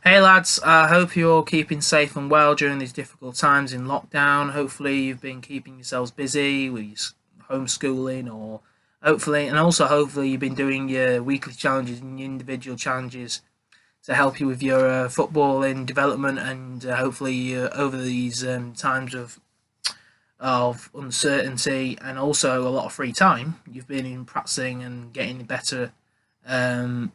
Hey lads, I hope you're all keeping safe and well during these difficult times in lockdown. Hopefully you've been keeping yourselves busy with your homeschooling or hopefully you've been doing your weekly challenges and your individual challenges to help you with your footballing development and hopefully over these times of uncertainty and also a lot of free time, you've been in practicing and getting better and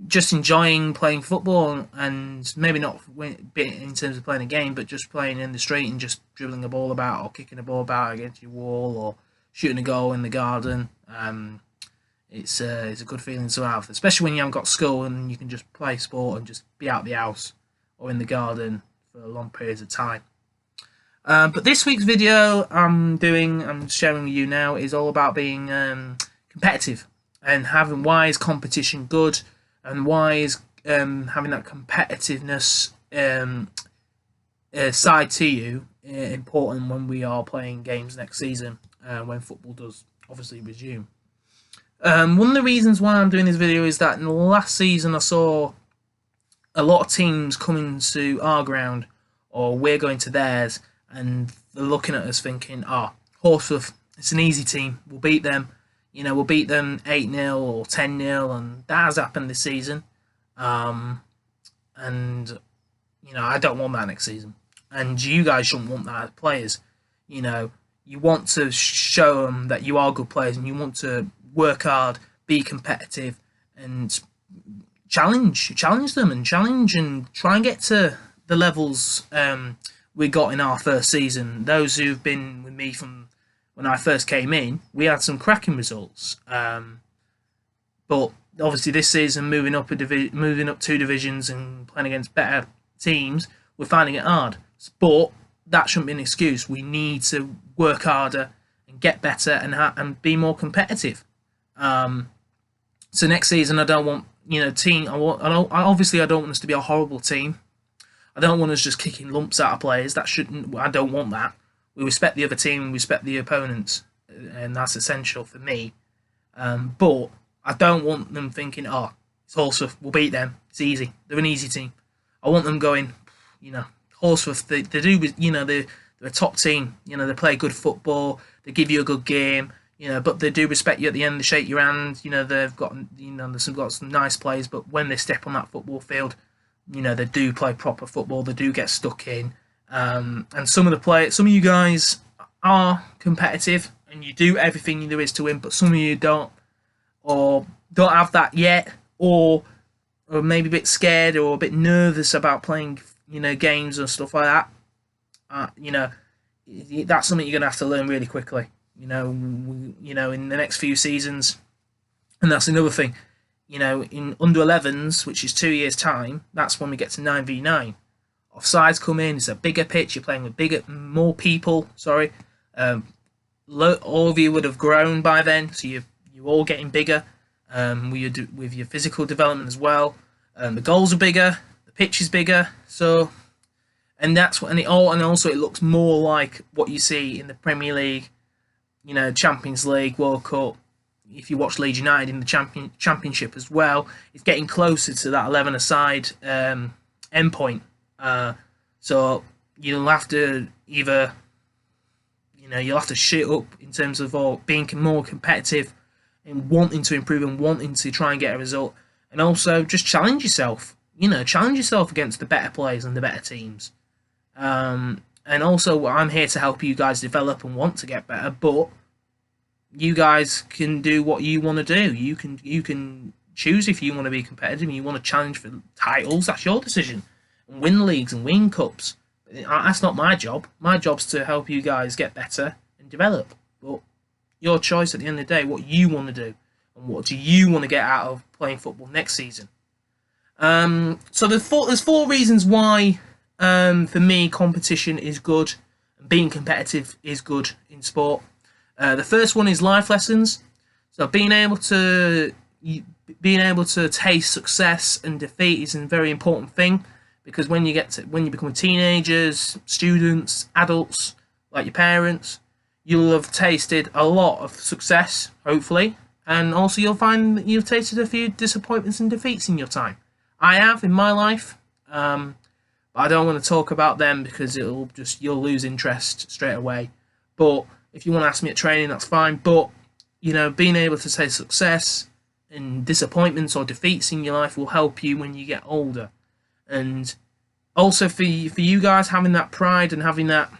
just enjoying playing football and maybe not in terms of playing a game, but just playing in the street and just dribbling a ball about or kicking a ball about against your wall or shooting a goal in the garden. It's a good feeling to have, especially when you haven't got school and you can just play sport and just be out the house or in the garden for long periods of time. But this week's video I'm sharing with you now is all about being competitive and having why is competition good. And why is having that competitiveness side to you important when we are playing games next season, when football does obviously resume? One of the reasons why I'm doing this video is that in the last season I saw a lot of teams coming to our ground or we're going to theirs and they're looking at us thinking, Horsforth, it's an easy team, we'll beat them. We'll beat them 8-0 or 10-0, and that has happened this season. I don't want that next season. And you guys shouldn't want that as players. You want to show them that you are good players and you want to work hard, be competitive, and challenge them and try and get to the levels we got in our first season. Those who've been with me from when I first came in, we had some cracking results. But obviously this season, moving up two divisions and playing against better teams, we're finding it hard. But that shouldn't be an excuse. We need to work harder and get better and be more competitive. So next season, I don't want team. Obviously I don't want us to be a horrible team. I don't want us just kicking lumps out of players. I don't want that. We respect the other team, we respect the opponents, and that's essential for me. But I don't want them thinking, it's Horsforth, we'll beat them, it's easy. They're an easy team. I want them going, Horsforth, they're a top team. They play good football, they give you a good game, but they do respect you at the end, they shake your hand, they've got, they've got some nice players, but when they step on that football field, they do play proper football, they do get stuck in. And some of you guys are competitive and you do everything there is to win, but some of you don't, or don't have that yet, or maybe a bit scared or a bit nervous about playing, games and stuff like that. That's something you're gonna have to learn really quickly. In the next few seasons, and that's another thing. In under 11s, which is 2 years' time, that's when we get to 9v9. Offsides come in, it's a bigger pitch, you're playing with more people, all of you would have grown by then, so you're all getting bigger with your physical development as well. The goals are bigger, the pitch is bigger, and also it looks more like what you see in the Premier League, Champions League, World Cup. If you watch Leeds United in the Championship as well, it's getting closer to that 11-a-side endpoint. So you'll have to either, you'll have to shit up in terms of being more competitive and wanting to improve and wanting to try and get a result, and also just challenge yourself. Challenge yourself against the better players and the better teams. And also, I'm here to help you guys develop and want to get better, but you guys can do what you want to do. You can choose if you want to be competitive and you want to challenge for titles. That's your decision. And win leagues and win cups. That's not my job. My job's to help you guys get better and develop. But your choice at the end of the day, what you want to do and what do you want to get out of playing football next season. So there's four reasons why, for me, competition is good and being competitive is good in sport. The first one is life lessons. So being able to taste success and defeat is a very important thing, because when you become teenagers, students, adults, like your parents, you'll have tasted a lot of success, hopefully, and also you'll find that you've tasted a few disappointments and defeats in your time. I have in my life. But I don't want to talk about them because you'll lose interest straight away. But if you want to ask me at training, that's fine. But being able to say success and disappointments or defeats in your life will help you when you get older. And also for you guys, having that pride and having that,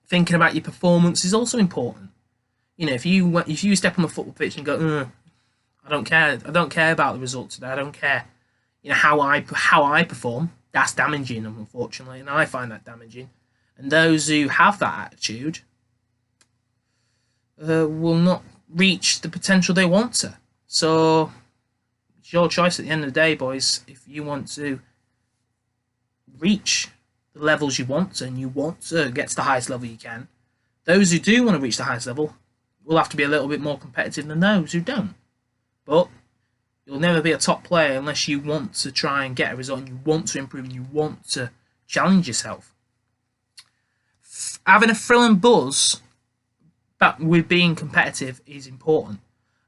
thinking about your performance is also important. If you step on the football pitch and go, I don't care about the results today. I don't care, how I perform. That's damaging, unfortunately, and I find that damaging. And those who have that attitude will not reach the potential they want to. So it's your choice at the end of the day, boys. If you want to reach the levels you want to, and you want to get to the highest level you can, those who do want to reach the highest level will have to be a little bit more competitive than those who don't. But you'll never be a top player unless you want to try and get a result, and you want to improve, and you want to challenge yourself. Having a thrill and buzz with being competitive is important.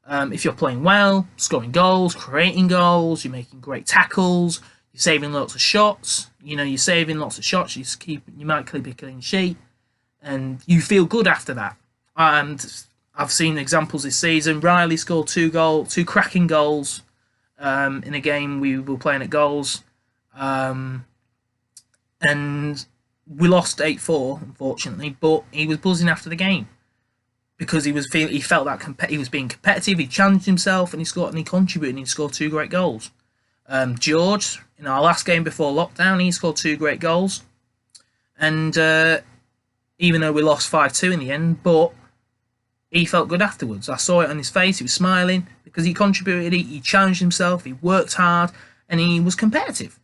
If you're playing well, scoring goals, creating goals, you're making great tackles, you're saving lots of shots. You might keep a clean sheet, and you feel good after that. And I've seen examples this season. Riley scored two cracking goals in a game we were playing at goals, and we lost 8-4, unfortunately. But he was buzzing after the game because he felt that he was being competitive. He challenged himself, and he contributed. And he scored 2 great goals. George, in our last game before lockdown, he scored 2 great goals, and even though we lost 5-2 in the end, but he felt good afterwards. I saw it on his face. He was smiling because he contributed. He challenged himself. He worked hard, and he was competitive.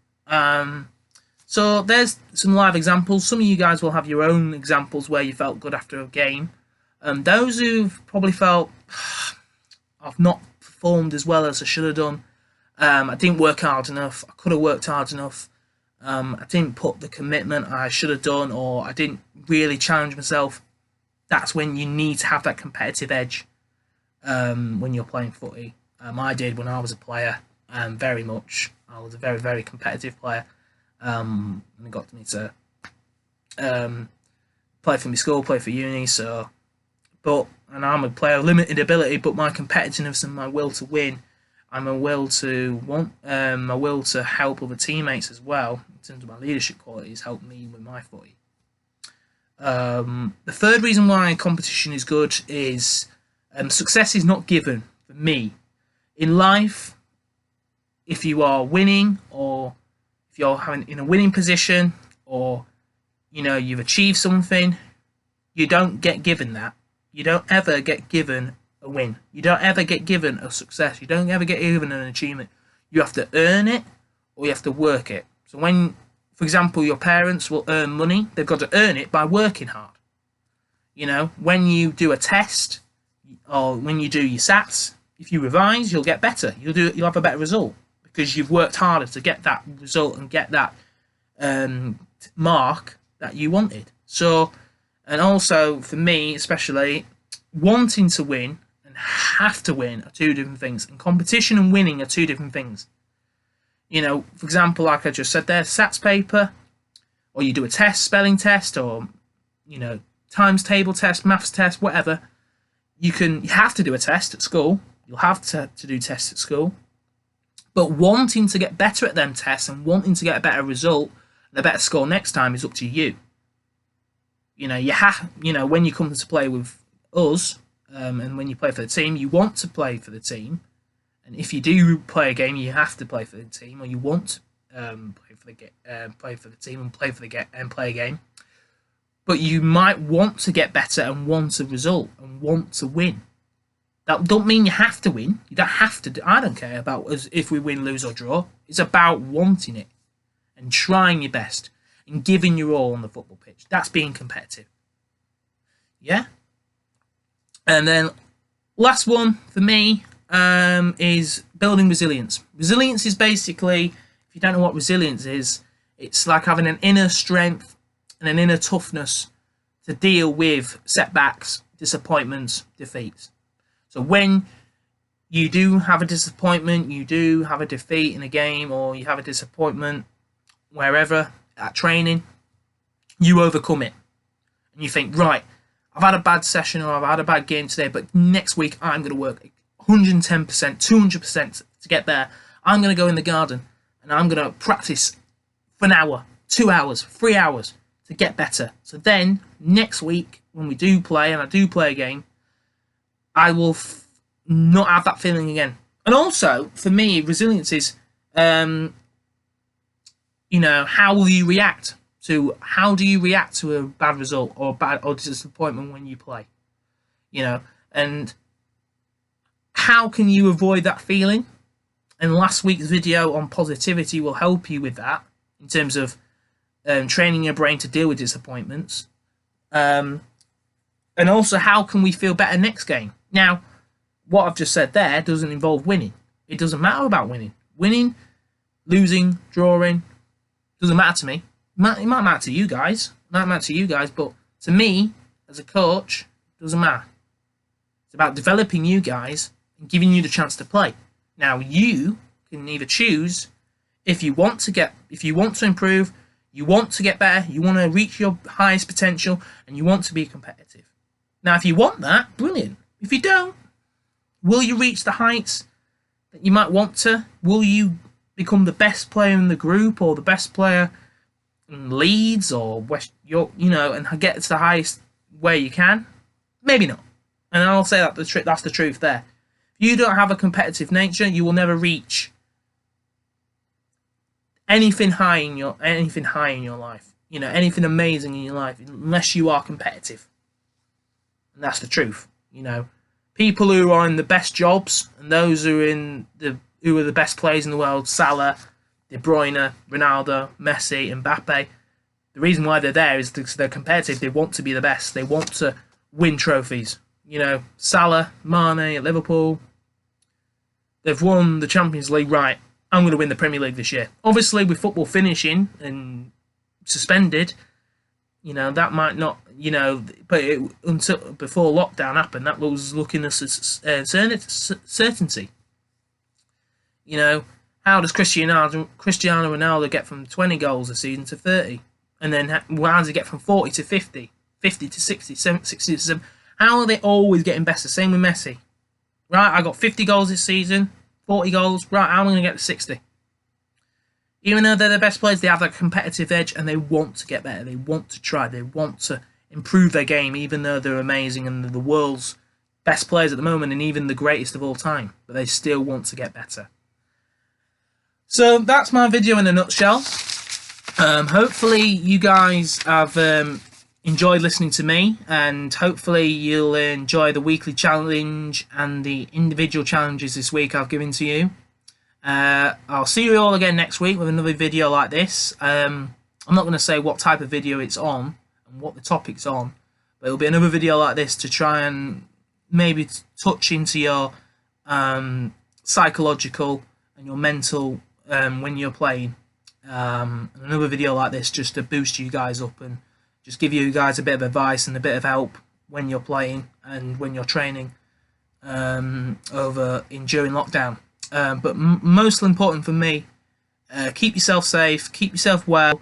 So there's some live examples. Some of you guys will have your own examples where you felt good after a game. Those who've probably felt I've not performed as well as I should have done. I didn't work hard enough. I could have worked hard enough. I didn't put the commitment I should have done, or I didn't really challenge myself. That's when you need to have that competitive edge when you're playing footy. I did when I was a player, very much. I was a very, very competitive player. And it got me to play for my school, play for uni. And I'm a player of limited ability, but my competitiveness and my will to win, and my will to help other teammates as well, in terms of my leadership qualities, helped me with my footy. The third reason why competition is good is success is not given for me. In life, if you are winning, or if you're in a winning position, or you've achieved something, you don't get given that. You don't ever get given a win. You don't ever get given a success. You don't ever get given an achievement. You have to earn it, or you have to work it. So when, for example, your parents will earn money, they've got to earn it by working hard. When you do a test, or when you do your SATs, if you revise, you'll get better. You'll have a better result because you've worked harder to get that result and get that mark that you wanted. So, and also for me, especially, wanting to win and have to win are 2 different things. And competition and winning are 2 different things. For example, like I just said there, SATs paper, or you do a test, spelling test, or times table test, maths test, whatever. You have to do a test at school. You'll have to do tests at school. But wanting to get better at them tests and wanting to get a better result and a better score next time is up to you. When you come to play with us, and when you play for the team, you want to play for the team. And if you do play a game, you have to play for the team, or you want to play for the team and play a game. But you might want to get better and want a result and want to win. That don't mean you have to win. You don't have to. I don't care about us if we win, lose, or draw. It's about wanting it and trying your best and giving your all on the football pitch. That's being competitive. Yeah. And then last one for me is building resilience. Resilience is basically, if you don't know what resilience is, it's like having an inner strength and an inner toughness to deal with setbacks, disappointments, defeats. So when you do have a disappointment, you do have a defeat in a game, or you have a disappointment wherever at training, you overcome it. And you think, right, I've had a bad session or I've had a bad game today, but next week I'm going to work 110%, 200% to get there. I'm going to go in the garden and I'm going to practice for an hour, 2 hours, 3 hours to get better. So then next week when we do play and I do play a game, I will not have that feeling again. And also, for me, resilience is, how will you react to, how do you react to a bad result or disappointment when you play? And how can you avoid that feeling? And last week's video on positivity will help you with that in terms of training your brain to deal with disappointments. And also, how can we feel better next game? Now, what I've just said there doesn't involve winning. It doesn't matter about winning. Winning, losing, drawing, doesn't matter to me. It might matter to you guys. But to me, as a coach, it doesn't matter. It's about developing you guys and giving you the chance to play. Now, you can either choose if you want to improve, you want to get better, you want to reach your highest potential, and you want to be competitive. Now, if you want that, brilliant. If you don't, will you reach the heights that you might want to? Will you become the best player in the group or the best player in Leeds or West York, and get to the highest where you can? Maybe not. And I'll say that that's the truth there. If you don't have a competitive nature, you will never reach anything high in your life. Anything amazing in your life unless you are competitive. And that's the truth. People who are in the best jobs and those who are the best players in the world, Salah, De Bruyne, Ronaldo, Messi, Mbappe, the reason why they're there is because they're competitive. They want to be the best. They want to win trophies. Salah, Mane at Liverpool, they've won the Champions League. Right, I'm going to win the Premier League this year. Obviously, with football finishing and suspended, that might not, but until before lockdown happened, that was looking at certainty. How does Cristiano Ronaldo get from 20 goals a season to 30? And then how does he get from 40 to 50, 50 to 60, 60 to 70? How are they always getting better? Same with Messi. Right, I got 50 goals this season, 40 goals. Right, how am I going to get to 60? Even though they're the best players, they have that competitive edge and they want to get better. They want to try. They want to improve their game, even though they're amazing and they're the world's best players at the moment and even the greatest of all time. But they still want to get better. So that's my video in a nutshell. Hopefully you guys have enjoyed listening to me, and hopefully you'll enjoy the weekly challenge and the individual challenges this week I've given to you. I'll see you all again next week with another video like this. I'm not going to say what type of video it's on and what the topic's on, but it'll be another video like this to try and maybe touch into your psychological and your mental when you're playing. Another video like this just to boost you guys up and just give you guys a bit of advice and a bit of help when you're playing and when you're training during lockdown. But most important for me, keep yourself safe, keep yourself well.